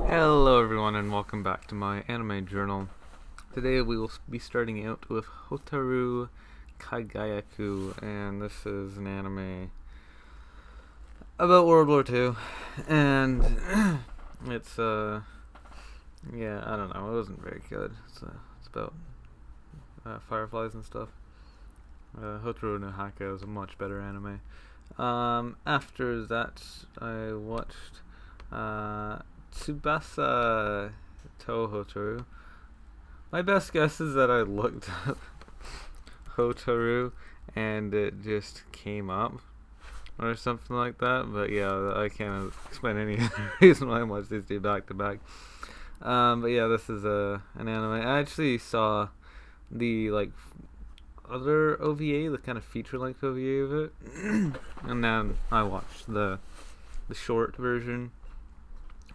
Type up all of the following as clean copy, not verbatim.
Hello everyone and welcome back to my anime journal. Today we will be starting out with Hotaru Kagayaku, and this is an anime about World War II, and it's yeah, I don't know, it wasn't very good. It's about fireflies and stuff. Hotaru no Haka is a much better anime. After that I watched Tsubasa Hotaru. My best guess is that I looked up Hotaru and it just came up or something like that. But yeah, I can't explain any other reason why I watched these two back to back. But yeah, this is an anime. I actually saw the other OVA, the kind of feature-length OVA of it, and then I watched the short version,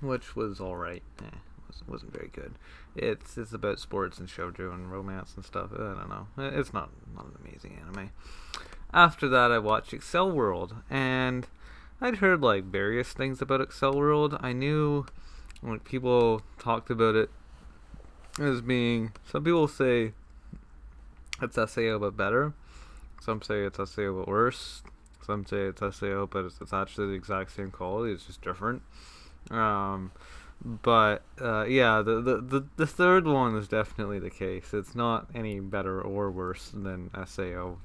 which was alright. Wasn't very good. It's about sports and shoujo and romance and stuff. I don't know. It's not an amazing anime. After that, I watched Accel World, and I'd heard various things about Accel World. I knew people talked about it as being. Some people say it's SAO but better. Some say it's SAO but worse. Some say it's SAO but it's actually the exact same quality. It's just different. But yeah, the third one is definitely the case. It's not any better or worse than SAO.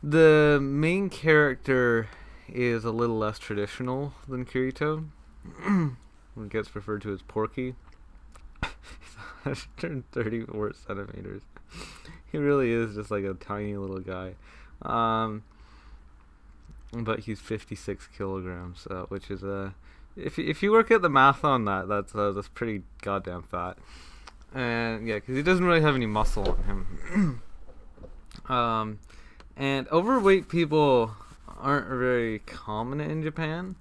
The main character is a little less traditional than Kirito. It gets referred to as Porky. He's turned 34 centimeters. He really is just like a tiny little guy. But he's 56 kilograms, which is if you work out the math on that, that's pretty goddamn fat. And yeah, because he doesn't really have any muscle on him. And overweight people aren't very common in Japan.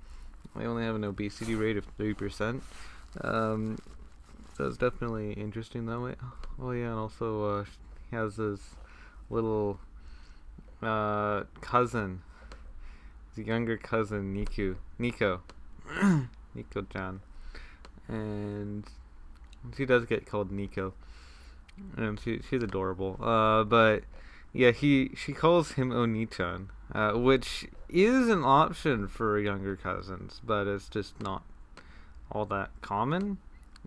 They only have an obesity rate of 3%. So it's definitely interesting that way. Oh yeah, and also he has this little cousin. His younger cousin, Nico. Nico-chan. And she does get called Nico. And she's adorable. But yeah, she calls him Oni-chan, which is an option for younger cousins, but it's just not all that common.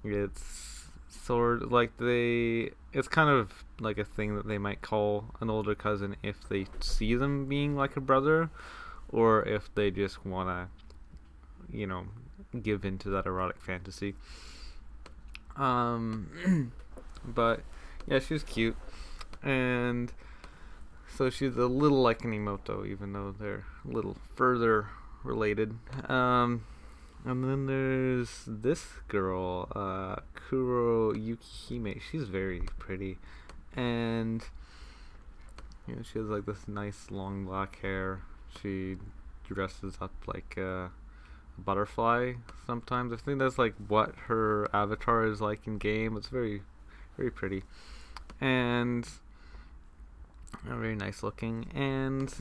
It's sort of it's kind of like a thing that they might call an older cousin if they see them being like a brother, or if they just want to, give into that erotic fantasy. But yeah, she's cute, and so she's a little like an Imoto, even though they're a little further related. And then there's this girl, Kuro Yukihime. She's very pretty, and she has this nice long black hair. She dresses up like a butterfly sometimes. I think that's what her avatar is like in game. It's very, very pretty, and very nice looking. And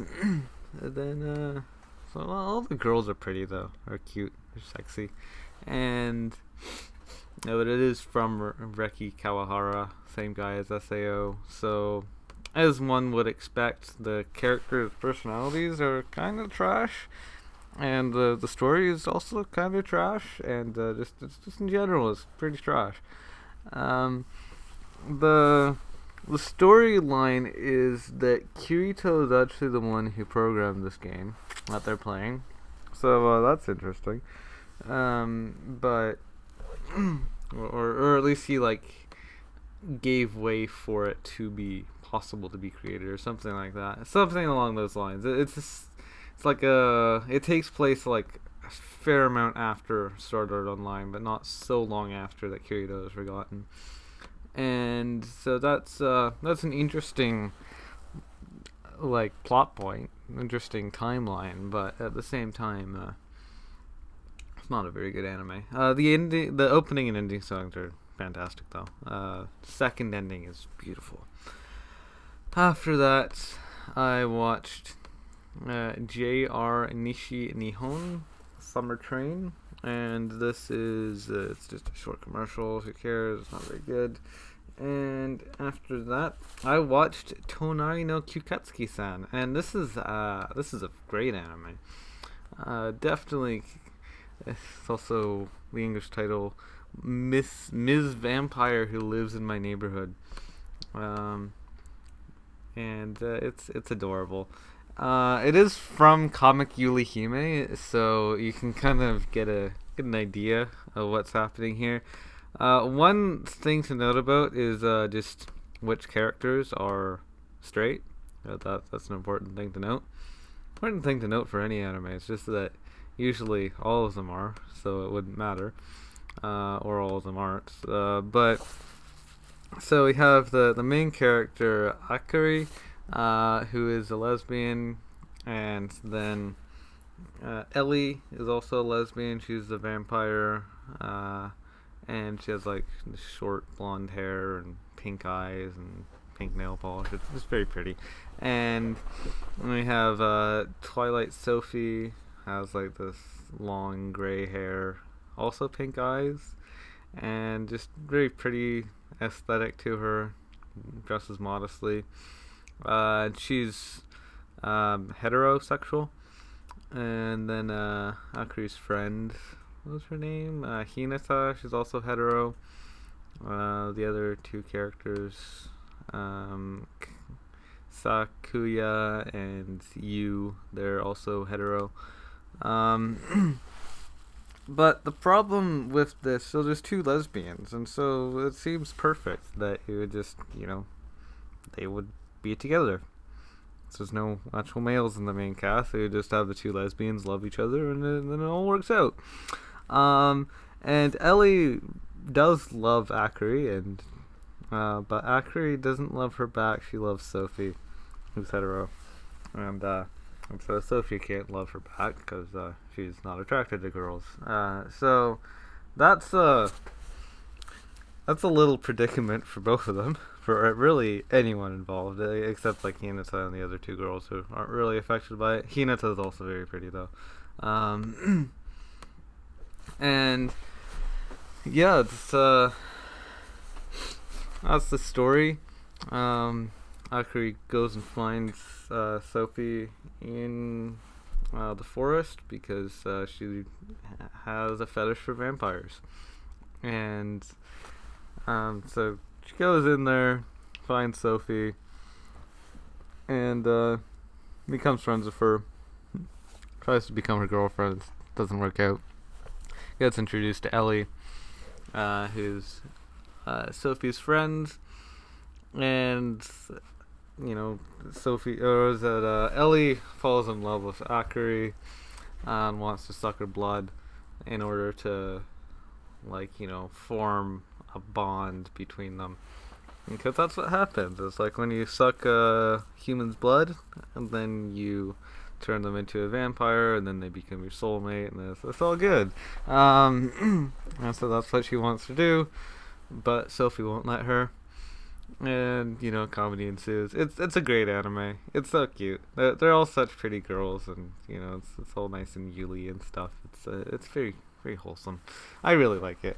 then so all the girls are pretty though, are cute, they're sexy, and but it is from Reki Kawahara, same guy as SAO. So as one would expect, the characters' personalities are kind of trash, and the story is also kind of trash, and just in general is pretty trash. The storyline is that Kirito is actually the one who programmed this game that they're playing, so that's interesting. But or at least he gave way for it to be possible to be created or something like that, something along those lines. It takes place a fair amount after Sword Art Online, but not so long after that Kirito is forgotten. And so that's an interesting plot point, interesting timeline, but at the same time, it's not a very good anime. The opening and ending songs are fantastic though. Second ending is beautiful. After that, I watched J.R. Nishi Nihon Summer Train, And this is it's just a short commercial. Who cares? It's not very good. And after that, I watched Tonari no Kyuuketsuki-san, and this is a great anime. Definitely, it's also the English title, Ms. Vampire Who Lives in My Neighborhood, and it's adorable. It is from Comic Yuli Hime, so you can kind of get an idea of what's happening here. One thing to note about is just which characters are straight. That's an important thing to note. Important thing to note for any anime. It's just that usually all of them are, so it wouldn't matter, or all of them aren't. But so we have the main character Akari, who is a lesbian, and then Ellie is also a lesbian. She's a vampire, and she has like short blonde hair and pink eyes and pink nail polish. It's very pretty. And we have Twilight Sophie, has like this long gray hair, also pink eyes, and just very pretty aesthetic to her. Dresses modestly. She's heterosexual. And then Akari's friend, what was her name? Hinata, she's also hetero. The other two characters, Sakuya and Yu, they're also hetero. But the problem with this, so there's two lesbians, and so it seems perfect that it would just, they would be together. So there's no actual males in the main cast. They would just have the two lesbians love each other, and then it all works out. And Ellie does love Akari, and but Akari doesn't love her back. She loves Sophie, who's hetero, and so Sophie can't love her back because she's not attracted to girls. So that's a little predicament for both of them, for really anyone involved, except like Hinata and the other two girls who aren't really affected by it. Hinata is also very pretty though. And yeah, it's that's the story. Akari goes and finds Sophie in the forest because she has a fetish for vampires, and so she goes in there, finds Sophie, and becomes friends with her. Tries to become her girlfriend, doesn't work out. Gets introduced to Ellie, who's Sophie's friend, and Ellie falls in love with Akari and wants to suck her blood in order to form a bond between them, because that's what happens. It's like when you suck a human's blood and then you turn them into a vampire, and then they become your soulmate, and it's all good. And so that's what she wants to do, but Sophie won't let her, and comedy ensues. It's a great anime. It's so cute. They're all such pretty girls, and it's all nice and yuli and stuff. It's very, very wholesome. I really like it.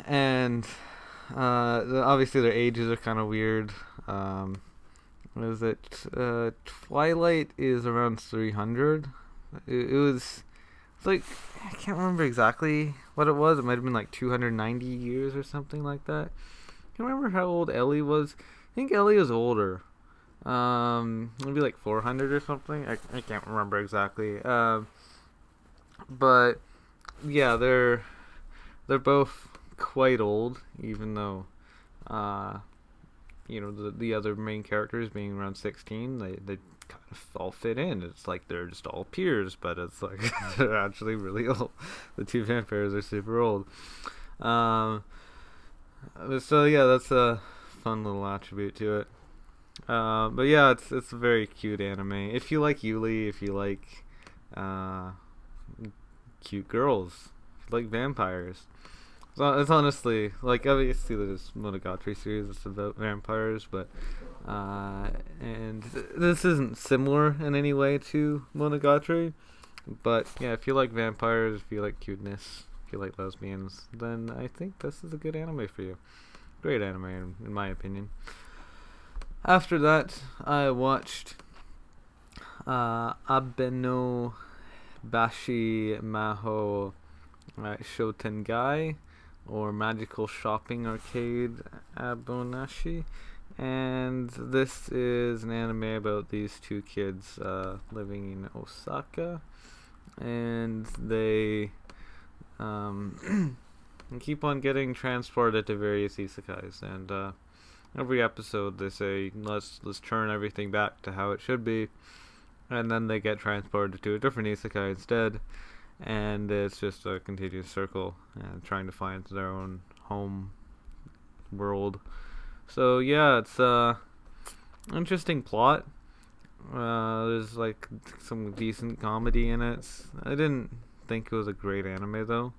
And obviously their ages are kind of weird. What is it? Twilight is around 300. It's like, I can't remember exactly what it was. It might have been like 290 years or something like that. I can't remember how old Ellie was. I think Ellie was older. Maybe like 400 or something. I can't remember exactly. But yeah, they're both quite old, even though the other main characters being around 16, they kind of all fit in. It's like they're just all peers, but it's like they're actually really old. The two vampires are super old. So yeah, that's a fun little attribute to it. But yeah, it's a very cute anime. If you like Yuli, if you like cute girls, if you like vampires. So it's honestly, like, obviously there's Monogatari series that's about vampires, but and this isn't similar in any way to Monogatari. But yeah, if you like vampires, if you like cuteness, if you like lesbians, then I think this is a good anime for you. Great anime, in my opinion. After that, I watched Abeno Bashi Maho Shotengai, or Magical Shopping Arcade Abonashi. And this is an anime about these two kids living in Osaka, and they keep on getting transported to various isekais. And every episode they say, let's turn everything back to how it should be, and then they get transported to a different isekai instead, and it's just a continuous circle, trying to find their own home world. So yeah, it's interesting plot. There's like some decent comedy in it. I didn't think it was a great anime though.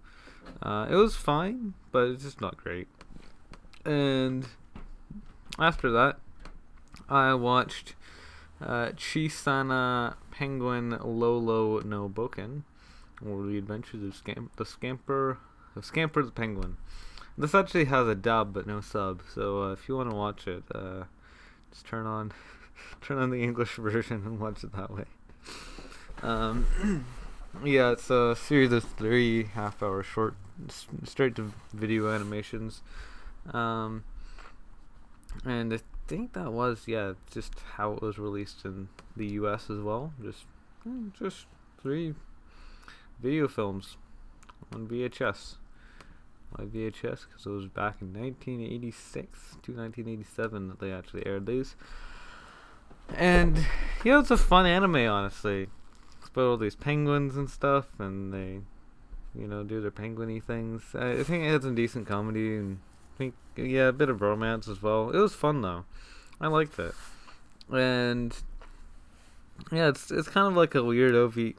It was fine, but it's just not great. And after that, I watched Chisana Penguin Lolo no Boken, or The Adventures of Scamper the Penguin. This actually has a dub but no sub, so if you want to watch it, just turn on the English version and watch it that way. Yeah, it's a series of 3 half-hour short, straight-to-video animations, and I think that was just how it was released in the U.S. as well. Just 3 video films on VHS. Why VHS? Because it was back in 1986 to 1987 that they actually aired these. And yeah, it's a fun anime, honestly. It's about all these penguins and stuff, and they, do their penguin-y things. I think it had some decent comedy, and I think, a bit of romance as well. It was fun though. I liked it. And yeah, it's kind of like a weird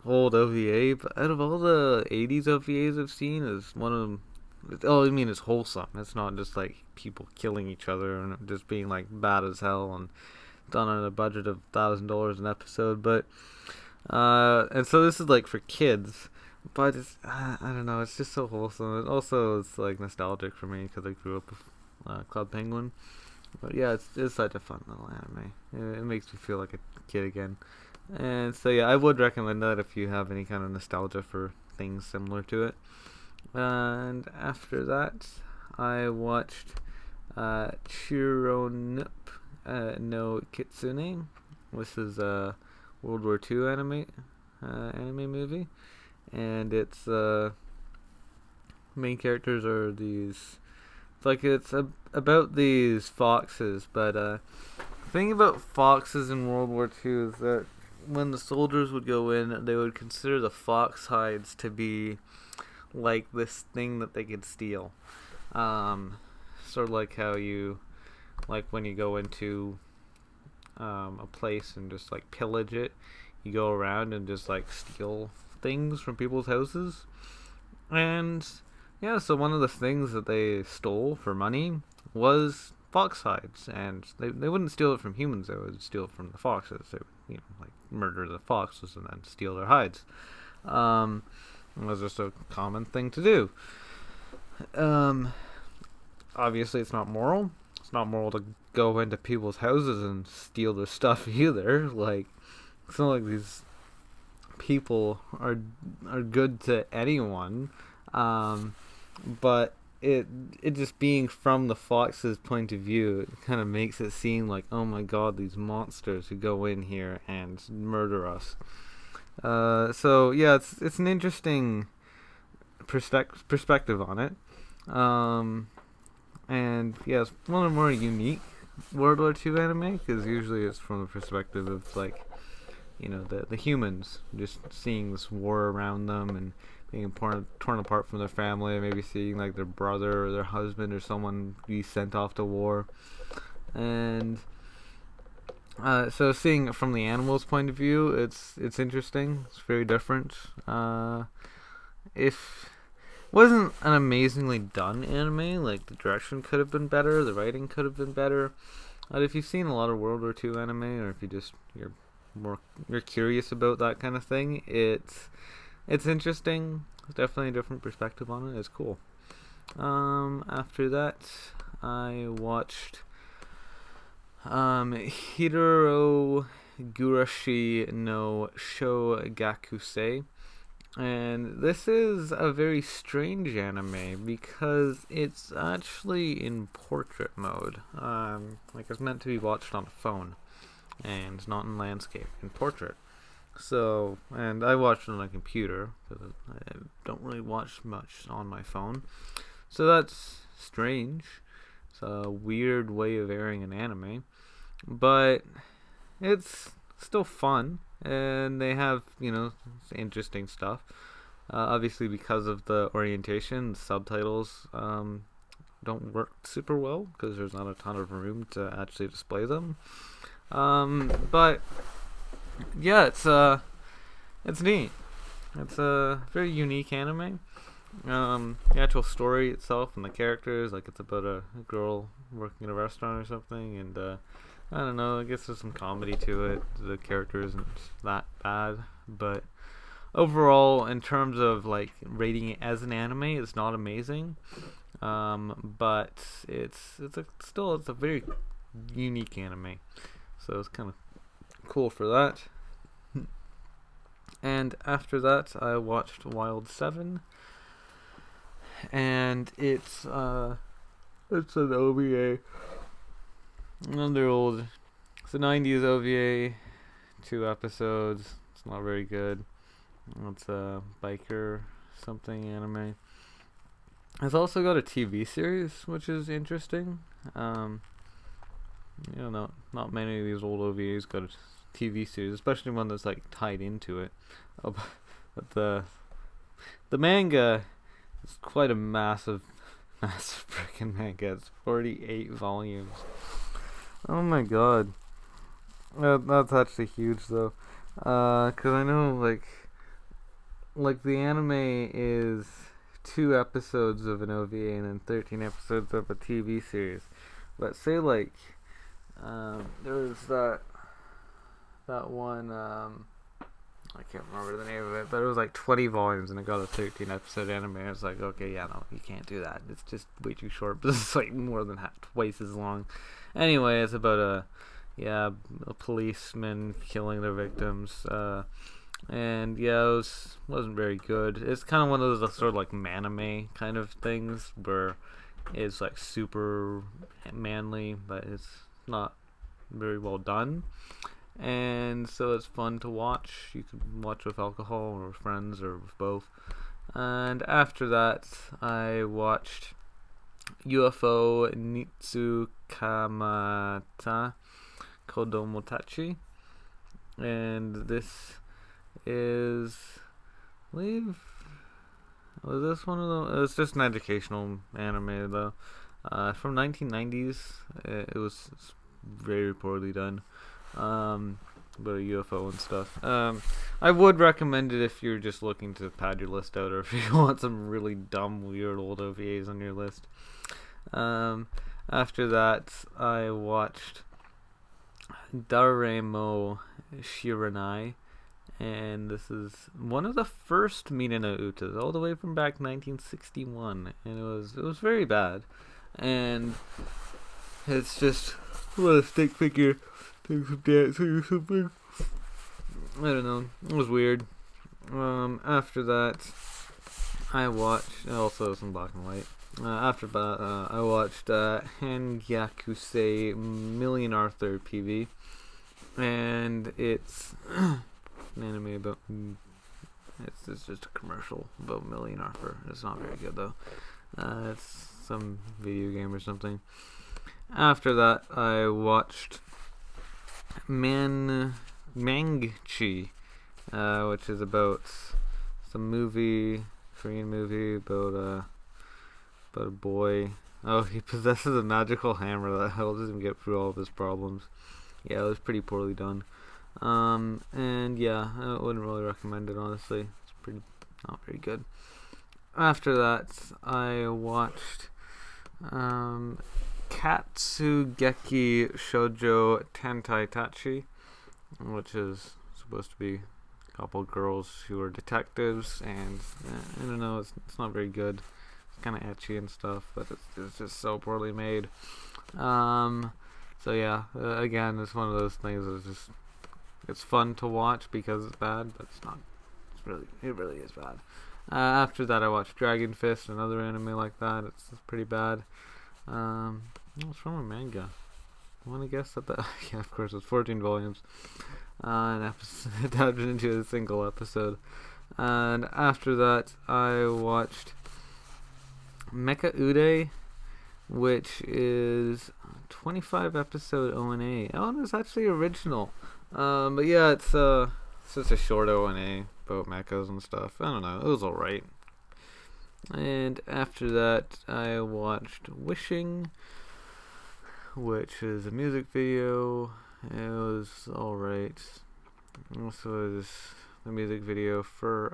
old OVA, but out of all the 80s OVAs I've seen, it's one of them. Oh, I mean, it's wholesome. It's not just like people killing each other and just being like bad as hell and done on a budget of $1,000 an episode. But and so this is like for kids, but it's I don't know. It's just so wholesome. And also, it's like nostalgic for me because I grew up with Club Penguin. But yeah, it's such a fun little anime. It makes me feel like a kid again. And so yeah, I would recommend that if you have any kind of nostalgia for things similar to it. And after that, I watched Chironup no Kitsune. This is a World War II anime movie, and its main characters are these. It's about these foxes, but the thing about foxes in World War II is that when the soldiers would go in, they would consider the fox hides to be like this thing that they could steal. Sort of like how when you go into a place and just like pillage it, you go around and just like steal things from people's houses. And yeah, so one of the things that they stole for money was fox hides, and they wouldn't steal it from humans, they would steal it from the foxes. They would murder the foxes and then steal their hides. It was just a common thing to do. Obviously, it's not moral. It's not moral to go into people's houses and steal their stuff either. Like, it's not like these people are good to anyone. But it just being from the fox's point of view, it kind of makes it seem like, oh my god, these monsters who go in here and murder us. So yeah, it's an interesting perspective on it, and yeah, it's one of the more unique World War II anime, because usually it's from the perspective of the humans just seeing this war around them and being torn apart from their family, maybe seeing like their brother or their husband or someone be sent off to war, and so seeing it from the animals' point of view, it's interesting. It's very different. If wasn't an amazingly done anime, like the direction could have been better, the writing could have been better. But if you've seen a lot of World War II anime, or if you're you're curious about that kind of thing, it's interesting. It's definitely a different perspective on it. It's cool. After that, I watched Hiro Gurashi no Shogakusei. And this is a very strange anime because it's actually in portrait mode. Like it's meant to be watched on a phone, and it's not in landscape, in portrait. So, and I watched it on a computer because I don't really watch much on my phone. So that's strange. It's a weird way of airing an anime, but it's still fun. And they have, interesting stuff. Obviously, because of the orientation, the subtitles don't work super well because there's not a ton of room to actually display them. But yeah, it's neat. It's a very unique anime. The actual story itself and the characters, like it's about a girl working in a restaurant or something, and I don't know, I guess there's some comedy to it. The character isn't that bad, but overall, in terms of like rating it as an anime, it's not amazing. But it's a very unique anime, so it's kind of cool for that. And after that, I watched Wild 7, and it's an OVA. Another old. It's a 90s OVA, 2 episodes. It's not very good. It's a biker something anime. It's also got a TV series, which is interesting. Not many of these old OVAs got a TV series, especially one that's like tied into it. But the manga is quite a massive freaking manga. It's 48 volumes. Oh my god. That's actually huge though. Cause I know like the anime is 2 episodes of an OVA and then 13 episodes of a TV series. But say like there was that one I can't remember the name of it, but it was like 20 volumes and it got a 13 episode anime. I was like, okay, yeah, no, you can't do that. It's just way too short. But it's like more than twice as long. Anyway, it's about a policeman killing their victims. And yeah, it wasn't very good. It's kind of one of those sort of like manime kind of things where it's like super manly, but it's not very well done. And so it's fun to watch. You can watch with alcohol or with friends or with both. And after that, I watched UFO Nitsukamata Kodomotachi, and this is, I believe, was this one of them? It's just an educational anime though. From 1990s. It's very poorly done. About a UFO and stuff. I would recommend it if you're just looking to pad your list out, or if you want some really dumb, weird old OVAs on your list. After that, I watched Daremo Shiranai, and this is one of the first Minano Utas, all the way from back 1961, and it was very bad, and it's just a stick figure. Take some dancing or something. I don't know. It was weird. After that, I watched also some black and white. After that, I watched Hangyakusei Million Arthur PV, and it's an anime about. It's just a commercial about Million Arthur. It's not very good though. It's some video game or something. After that, I watched Meng, which is about some Korean movie about a boy. Oh, he possesses a magical hammer that helps him get through all of his problems. Yeah, it was pretty poorly done. And yeah, I wouldn't really recommend it, honestly. It's pretty not very good. After that, I watched Katsugeki Shoujo Tentai Tachi, which is supposed to be a couple girls who are detectives, and I don't know, it's not very good. It's kind of etchy and stuff, but it's just so poorly made. So yeah, again, it's one of those things that's just, it's fun to watch because it's bad, but it's not. It really is bad. After that, I watched Dragon Fist, another anime like that. It's pretty bad. It's from a manga. I want to guess that yeah, of course, it's 14 volumes. An episode adapted into a single episode. And after that, I watched Mecha Ude, which is 25 episode ONA. Oh, and it's actually original. But yeah, it's just a short ONA about mechas and stuff. I don't know, it was alright. And after that, I watched Wishing, which is a music video. It was alright. This was the music video for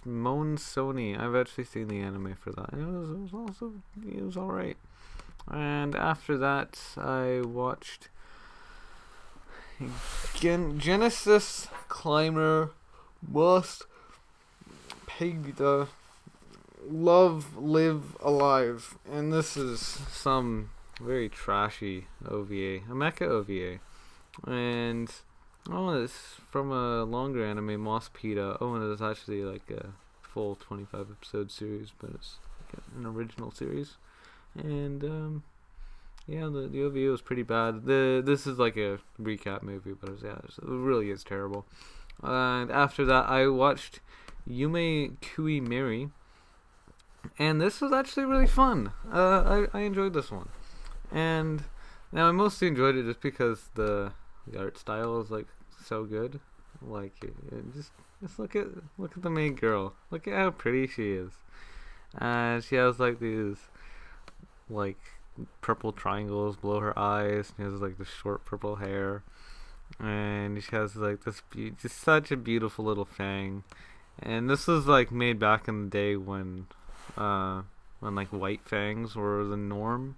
Mon Sony. I've actually seen the anime for that. It was alright. And after that, I watched Genesis Climber Must Pegida Love Live Alive, and this is some very trashy OVA, a mecha OVA, and it's from a longer anime, Moss Peta. And it's actually like a full 25 episode series, but it's like an original series, and yeah, the OVA was pretty bad. This is like a recap movie, but it really is terrible. And after that, I watched Yumekui Mori, and this was actually really fun. I enjoyed this one, and now I mostly enjoyed it just because the art style is like so good. Like just look at the main girl. Look at how pretty she is, and she has like these like purple triangles below her eyes. She has like the short purple hair, and she has like this just such a beautiful little fang. And this was like made back in the day when like white fangs were the norm.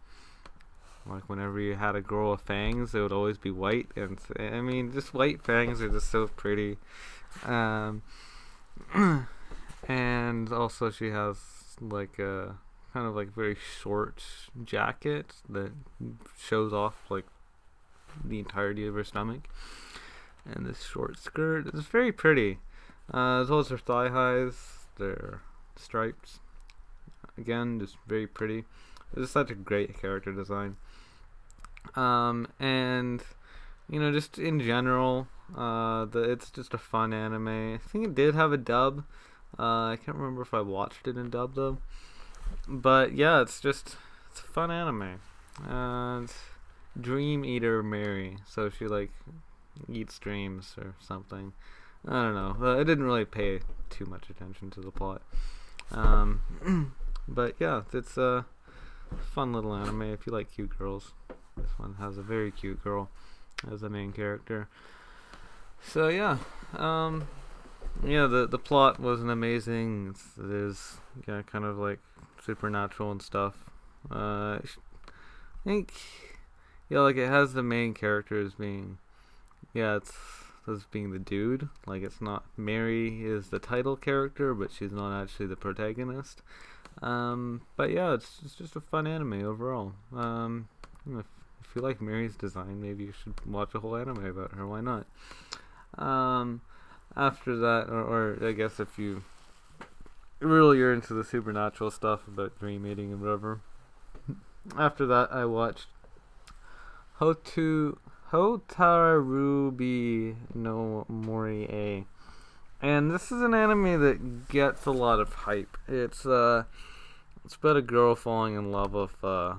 Like whenever you had a girl with fangs, they would always be white, and I mean, just white fangs are just so pretty. And also she has like a kind of like very short jacket that shows off like the entirety of her stomach, and this short skirt is very pretty, as well as her thigh highs. They're stripes, again, just very pretty. It's such a great character design, and just in general, it's just a fun anime. I think it did have a dub. I can't remember if I watched it in dub though. But yeah, it's a fun anime. And Dream Eater Mary, so she like eats dreams or something. I don't know. I didn't really pay too much attention to the plot. But yeah, it's a fun little anime if you like cute girls. This one has a very cute girl as the main character. So yeah, the plot wasn't amazing. It is kind of like supernatural and stuff. I think like it has the main character as being it's as being the dude. Like it's not Mary is the title character, but she's not actually the protagonist. But yeah, it's just a fun anime overall. If you like Mary's design, maybe you should watch a whole anime about her. Why not? After that, or I guess if you really are into the supernatural stuff about dream eating and whatever. After that, I watched Hotarubi no Mori. And this is an anime that gets a lot of hype. It's about a girl falling in love with a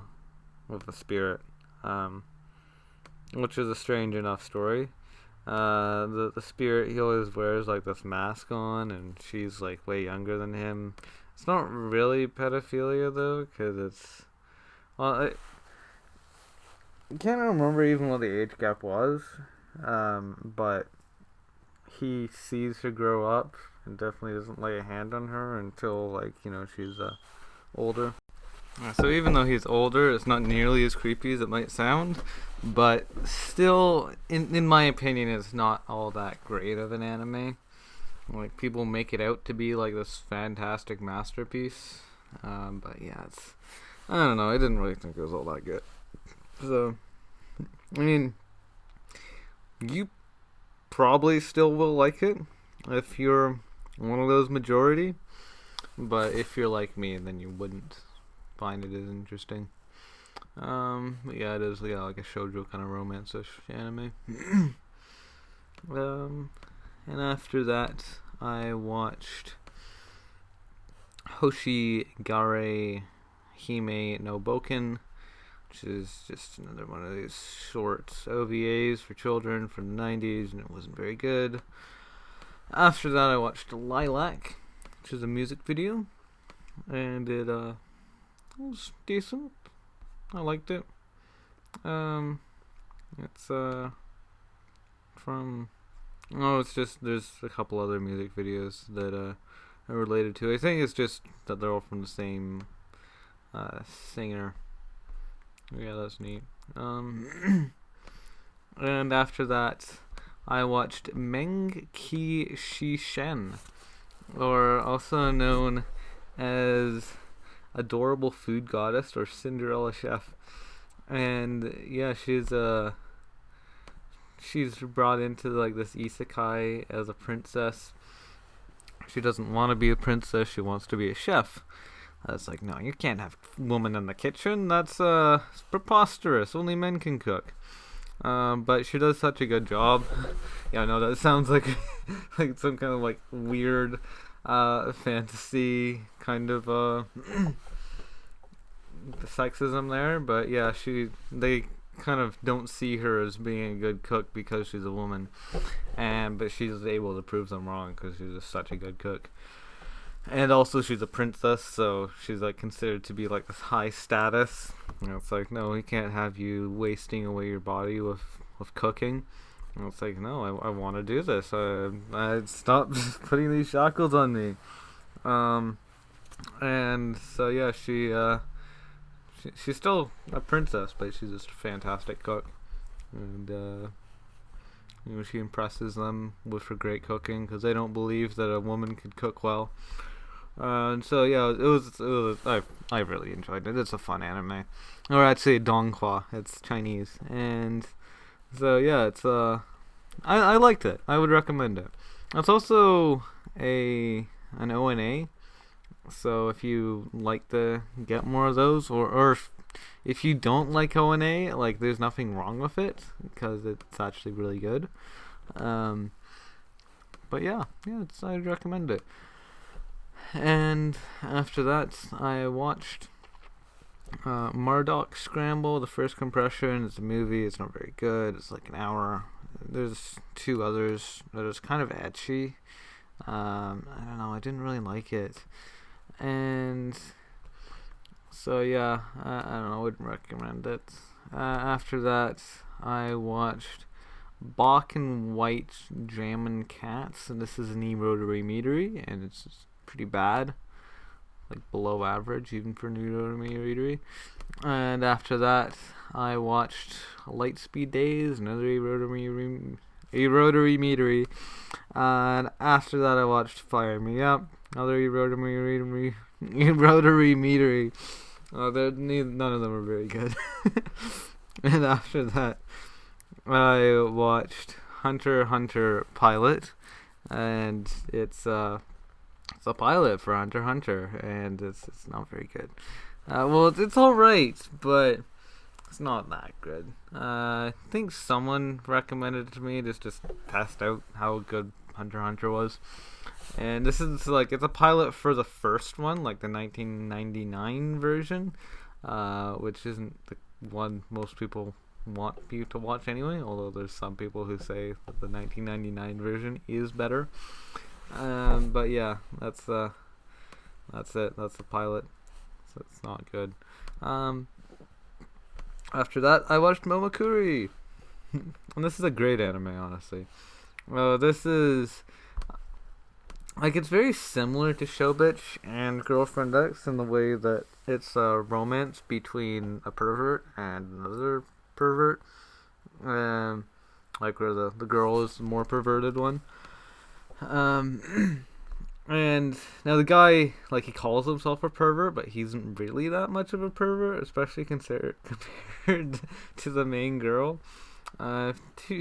spirit, which is a strange enough story. The spirit, he always wears like this mask on, and she's like way younger than him. It's not really pedophilia though, because I can't remember even what the age gap was, but he sees her grow up and definitely doesn't lay a hand on her until like she's older. So even though he's older, it's not nearly as creepy as it might sound, but still, in my opinion, it's not all that great of an anime. Like, people make it out to be like this fantastic masterpiece, but yeah, I don't know. I didn't really think it was all that good. So, I mean, you probably still will like it if you're one of those majority, but if you're like me, then you wouldn't find it as interesting. But yeah, it is, yeah, like a shoujo kind of romance-ish anime. And after that, I watched Hoshigare Hime no Boken, which is just another one of these short OVAs for children from the 90s, and it wasn't very good. After that, I watched Lilac, which is a music video, and it was decent. I liked it. It's from... Oh, it's just, there's a couple other music videos that are related to it. I think it's just that they're all from the same singer. Yeah, that's neat. And after that, I watched Meng Shen, or also known as Adorable Food Goddess or Cinderella Chef. And yeah, she's brought into like this isekai as a princess. She doesn't want to be a princess, she wants to be a chef. It's like, no, you can't have woman in the kitchen. That's preposterous. Only men can cook. But she does such a good job. Yeah, no, that sounds like like some kind of like weird fantasy kind of sexism there. But yeah, they kind of don't see her as being a good cook because she's a woman, but she's able to prove them wrong because she's just such a good cook. And also she's a princess, so she's like considered to be like this high status. And it's like, no, we can't have you wasting away your body with cooking. And it's like, no, I want to do this. I stop putting these shackles on me. And so yeah, she's still a princess, but she's just a fantastic cook. And she impresses them with her great cooking because they don't believe that a woman could cook well. And so yeah, it was I really enjoyed it. It's a fun anime, or I'd say donghua. It's Chinese, and so yeah, it's I liked it. I would recommend it. It's also an ONA, so if you like to get more of those, or if you don't like ONA, like there's nothing wrong with it because it's actually really good. But yeah, I'd recommend it. And after that, I watched Murdoch Scramble, the first compression. It's a movie. It's not very good. It's like an hour. There's two others that is kind of ecchi. I don't know. I didn't really like it. And so yeah, I don't know. I wouldn't recommend it. After that, I watched Bach and White Jammin' Cats, and this is an e-rotary meatery, and it's pretty bad, like below average even for new rotary. And after that, I watched Lightspeed Days, another e-rotary meatery. And after that, I watched Fire Me Up, another e-rotary meatery. None of them are very good. And after that, I watched Hunter x Hunter Pilot, and it's a pilot for Hunter x Hunter, and it's not very good. Well, it's all right, but it's not that good. I think someone recommended it to me just to test out how good Hunter x Hunter was. And this is like, it's a pilot for the first one, like the 1999 version, which isn't the one most people want you to watch anyway, although there's some people who say that the 1999 version is better. But yeah, that's it. That's the pilot. So it's not good. After that, I watched Momokuri, and this is a great anime, honestly. This is like it's very similar to Show Bitch and Girlfriend X in the way that it's a romance between a pervert and another pervert. Like where the girl is the more perverted one. And now the guy, like, he calls himself a pervert, but he isn't really that much of a pervert, especially compared to the main girl.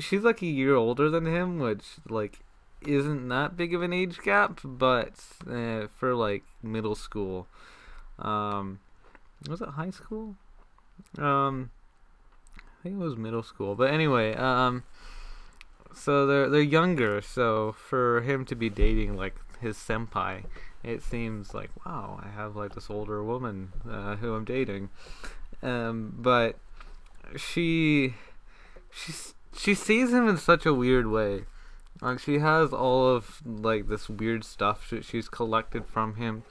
She's like a year older than him, which, like, isn't that big of an age gap, but for, like, middle school. Was it high school? I think it was middle school. But anyway, so they're younger, so for him to be dating, like, his senpai, it seems like, wow, I have like this older woman who I'm dating, but she sees him in such a weird way. Like, she has all of like this weird stuff that she's collected from him,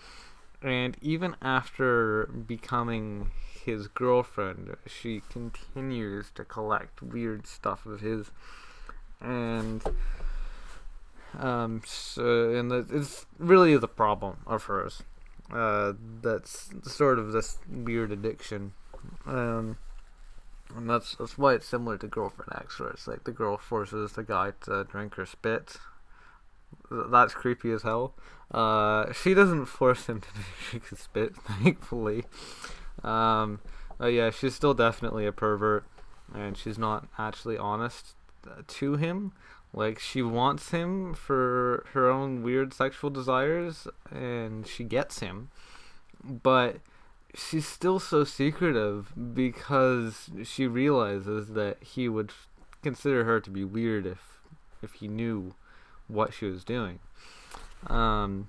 and even after becoming his girlfriend, she continues to collect weird stuff of his, and it's really the problem of hers. That's sort of this weird addiction. And that's why it's similar to Girlfriend X, where it's like the girl forces the guy to drink her spit. That's creepy as hell. She doesn't force him to drink his spit, thankfully. But yeah, she's still definitely a pervert, and she's not actually honest to him. Like, she wants him for her own weird sexual desires, and she gets him, but she's still so secretive because she realizes that he would consider her to be weird if he knew what she was doing. So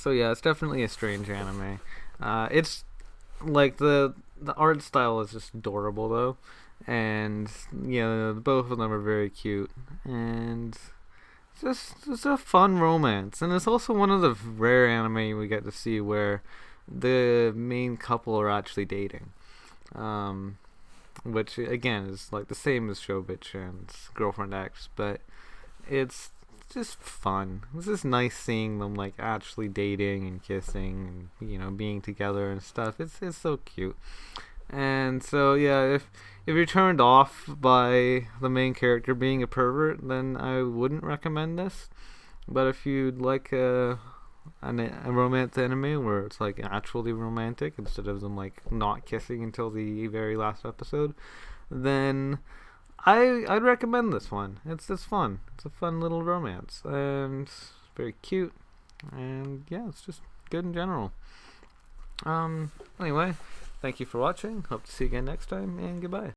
yeah, it's definitely a strange anime. It's like the art style is just adorable though. And yeah, both of them are very cute, and it's a fun romance, and it's also one of the rare anime we get to see where the main couple are actually dating, which again is like the same as Show Bitch and Girlfriend X, but it's just fun. It's just nice seeing them like actually dating and kissing and being together and stuff. It's so cute. And so yeah, if you're turned off by the main character being a pervert, then I wouldn't recommend this. But if you'd like a romance anime where it's like actually romantic instead of them like not kissing until the very last episode, then I'd recommend this one. It's fun. It's a fun little romance, and it's very cute, and yeah, it's just good in general. Anyway, thank you for watching. Hope to see you again next time, and goodbye.